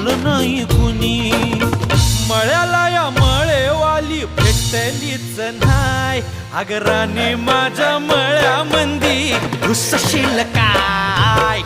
पाहिलं नाही कुणी. मळ्याला या मळेवाली भेटलीच नाय. अगं राणी माझ्या मळ्यामंदी घुसशील काय.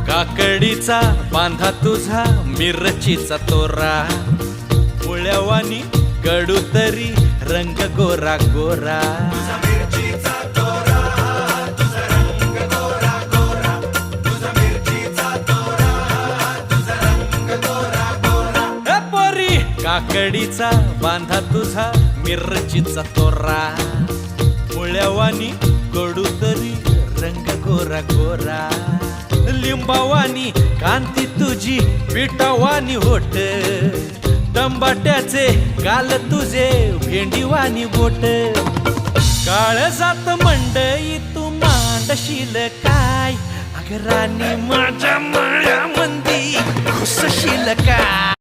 काकडीचा बांधा तुझा मिरचीचा तोरा. मुळ्यावानी कडू तरी रंग गोरा गोरा. पोरी काकडीचा बांधा तुझा मिरचीचा तोरा. मुळ्यावानी कडू तरी रंग गोरा गोरा. लिंबावानी कांती तुझी पिठावानी होट. टंबाट्याचे गाल तुझे भेंडीवानी बोट. काळजात मंडई तू मांडशील काय. अगं राणी माझ्या मळ्यामंदी घुसशील काय.